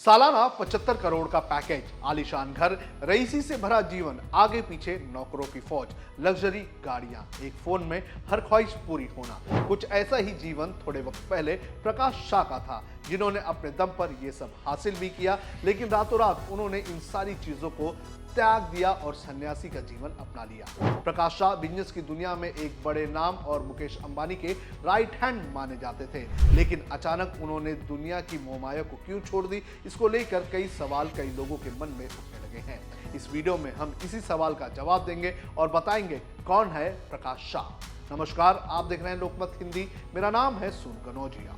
सालाना 75 करोड़ का पैकेज, आलीशान घर, रईसी से भरा जीवन, आगे पीछे नौकरों की फौज, लग्जरी गाड़ियां, एक फोन में हर ख्वाहिश पूरी होना। कुछ ऐसा ही जीवन थोड़े वक्त पहले प्रकाश शाह का था, जिन्होंने अपने दम पर यह सब हासिल भी किया, लेकिन रातों रात उन्होंने इन सारी चीजों को त्याग दिया और सन्यासी का जीवन अपना लिया। प्रकाश शाह बिजनेस की दुनिया में एक बड़े नाम और मुकेश अंबानी के राइट हैंड माने जाते थे, लेकिन अचानक उन्होंने दुनिया की मोहमाया को क्यों छोड़ दी, इसको लेकर कई सवाल कई लोगों के मन में उठने लगे हैं। इस वीडियो में हम इसी सवाल का जवाब देंगे और बताएंगे कौन है प्रकाश शाह। नमस्कार, आप देख रहे हैं लोकमत हिंदी, मेरा नाम है सुन कनौजिया।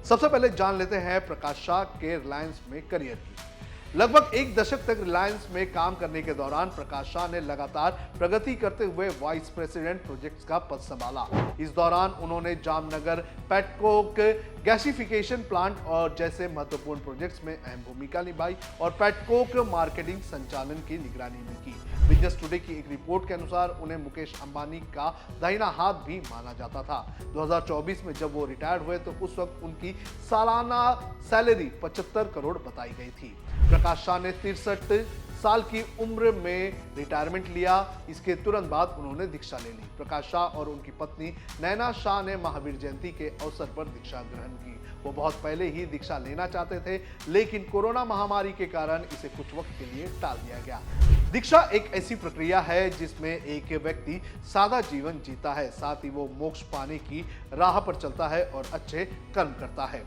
सबसे पहले जान लेते हैं प्रकाश शाह के रिलायंस में करियर की। लगभग एक दशक तक रिलायंस में काम करने के दौरान प्रकाश शाह ने लगातार प्रगति करते हुए वाइस प्रेसिडेंट प्रोजेक्ट्स का पद संभाला। इस दौरान उन्होंने जामनगर पेटकोक गैसिफिकेशन प्लांट और जैसे महत्वपूर्ण प्रोजेक्ट्स में अहम भूमिका निभाई और पेटकोक मार्केटिंग संचालन की निगरानी भी की। बिजनेस टुडे की एक रिपोर्ट के अनुसार उन्हें मुकेश अंबानी का दाहिना हाथ भी माना जाता था। 2024 में जब वो रिटायर्ड हुए तो उस वक्त उनकी सालाना सैलरी 75 करोड़ बताई गई थी। प्रकाश शाह ने 63 साल की उम्र में रिटायरमेंट लिया। इसके तुरंत बाद उन्होंने दीक्षा ले ली। प्रकाश शाह और उनकी पत्नी नैना शाह ने महावीर जयंती के अवसर पर दीक्षा ग्रहण की। वो बहुत पहले ही दीक्षा लेना चाहते थे, लेकिन कोरोना महामारी के कारण इसे कुछ वक्त के लिए टाल दिया गया। दीक्षा एक ऐसी प्रक्रिया है जिसमें एक व्यक्ति सादा जीवन जीता है, साथ ही वो मोक्ष पाने की राह पर चलता है और अच्छे कर्म करता है।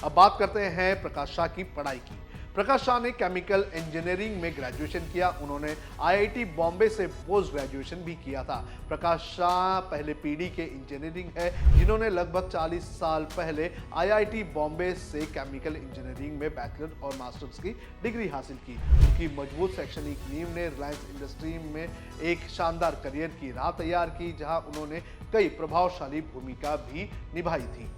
अब बात करते हैं प्रकाश शाह की पढ़ाई की। प्रकाश शाह ने केमिकल इंजीनियरिंग में ग्रेजुएशन किया। उन्होंने आईआईटी बॉम्बे से पोस्ट ग्रेजुएशन भी किया था। प्रकाश शाह पहले पीढ़ी के इंजीनियरिंग है, जिन्होंने लगभग 40 साल पहले आईआईटी बॉम्बे से केमिकल इंजीनियरिंग में बैचलर और मास्टर्स की डिग्री हासिल की। उनकी मजबूत शैक्षणिक नींव ने रिलायंस इंडस्ट्री में एक शानदार करियर की राह तैयार की, जहां उन्होंने कई प्रभावशाली भूमिका भी निभाई थी।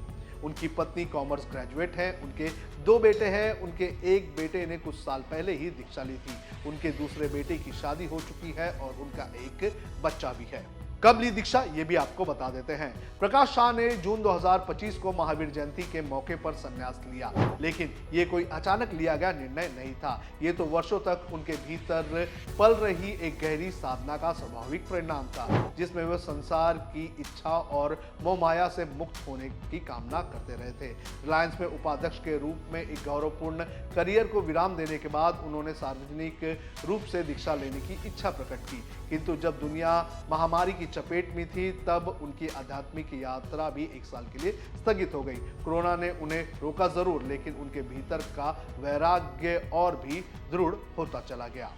उनकी पत्नी कॉमर्स ग्रेजुएट हैं, उनके 2 बेटे हैं। उनके एक बेटे ने कुछ साल पहले ही दीक्षा ली थी। उनके दूसरे बेटे की शादी हो चुकी है और उनका एक बच्चा भी है। कब ली दीक्षा, ये भी आपको बता देते हैं। प्रकाश शाह ने जून 2025 को महावीर जयंती के मौके पर संन्यास लिया, लेकिन ये कोई अचानक लिया गया निर्णय नहीं था। ये तो वर्षों तक उनके भीतर पल रही एक गहरी साधना का स्वाभाविक परिणाम था, जिसमें वे संसार की इच्छा और मोहमाया से मुक्त होने की कामना करते रहे थे। रिलायंस में उपाध्यक्ष के रूप में एक गौरवपूर्ण करियर को विराम देने के बाद उन्होंने सार्वजनिक रूप से दीक्षा लेने की इच्छा प्रकट की, किंतु जब दुनिया महामारी की चपेट में थी तब उनकी आध्यात्मिक यात्रा भी 1 साल के लिए स्थगित हो गई। कोरोना ने उन्हें रोका जरूर, लेकिन उनके भीतर का वैराग्य और भी दृढ़ होता चला गया।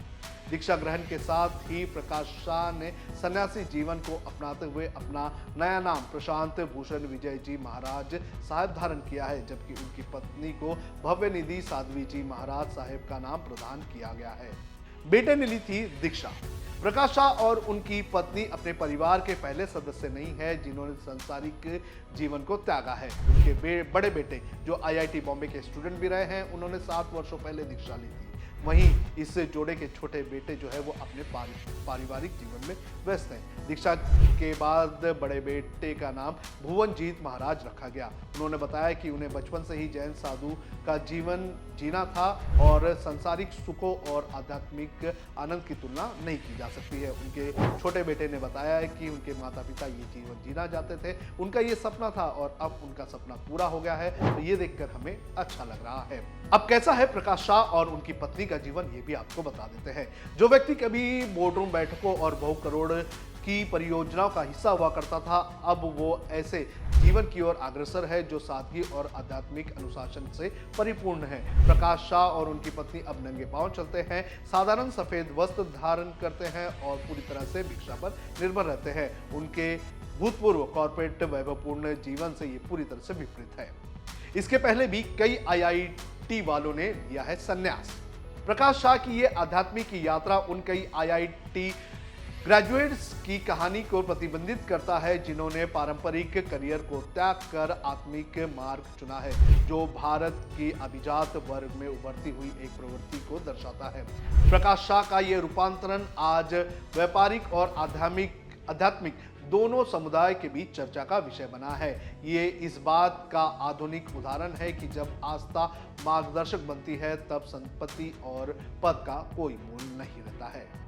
दीक्षा ग्रहण के साथ ही प्रकाश शाह ने सन्यासी जीवन को अपनाते हुए अपना नया नाम प्रशांत भूषण विजय जी महाराज साहब धारण किया है, जबकि उनकी पत्नी को भव्य निधि साध्वी जी महाराज साहब का नाम प्रदान किया गया है। बेटे ने ली थी दीक्षा। प्रकाश शाह और उनकी पत्नी अपने परिवार के पहले सदस्य नहीं है जिन्होंने सांसारिक जीवन को त्यागा है। उनके बड़े बेटे, जो आईआईटी बॉम्बे के स्टूडेंट भी रहे हैं, उन्होंने 7 वर्षों पहले दीक्षा ली थी। वहीं इस जोड़े के छोटे बेटे जो है वो अपने पारिवारिक जीवन में व्यस्त हैं। दीक्षा के बाद बड़े बेटे का नाम भुवनजीत महाराज रखा गया। उन्होंने बताया कि उन्हें बचपन से ही जैन साधु का जीवन जीना था और सांसारिक सुखों और आध्यात्मिक आनंद की तुलना नहीं की जा सकती है। उनके छोटे बेटे ने बताया है कि उनके माता पिता ये जीवन जीना चाहते थे, उनका ये सपना था और अब उनका सपना पूरा हो गया है, तो ये देखकर हमें अच्छा लग रहा है। अब कैसा है प्रकाश शाह और उनकी पत्नी का जीवन, ये भी आपको बता देते हैं। जो व्यक्ति कभी बोर्डरूम बैठकों और बहु करोड़ की परियोजनाओं का हिस्सा हुआ करता था, अब वो ऐसे जीवन की ओर अग्रसर है जो सादगी और आध्यात्मिक अनुशासन से परिपूर्ण है। प्रकाश शाह और उनकी पत्नी अब नंगे पांव चलते हैं, साधारण सफेद वस्त्र धारण करते हैं और पूरी तरह से भिक्षा पर निर्भर रहते हैं। उनके भूतपूर्व कॉर्पोरेट वैभवपूर्ण जीवन से ये पूरी तरह से विपरीत है। इसके पहले भी कई आईआईटी वालों ने लिया है संन्यास। प्रकाश शाह की ये आध्यात्मिक यात्रा उन कई आईआईटी ग्रेजुएट्स की कहानी को प्रतिबिंबित करता है जिन्होंने पारंपरिक करियर को त्याग कर आत्मिक मार्ग चुना है, जो भारत की अभिजात वर्ग में उभरती हुई एक प्रवृत्ति को दर्शाता है। प्रकाश शाह का ये रूपांतरण आज व्यापारिक और आध्यात्मिक दोनों समुदाय के बीच चर्चा का विषय बना है। ये इस बात का आधुनिक उदाहरण है कि जब आस्था मार्गदर्शक बनती है तब संपत्ति और पद का कोई मूल्य नहीं रहता है।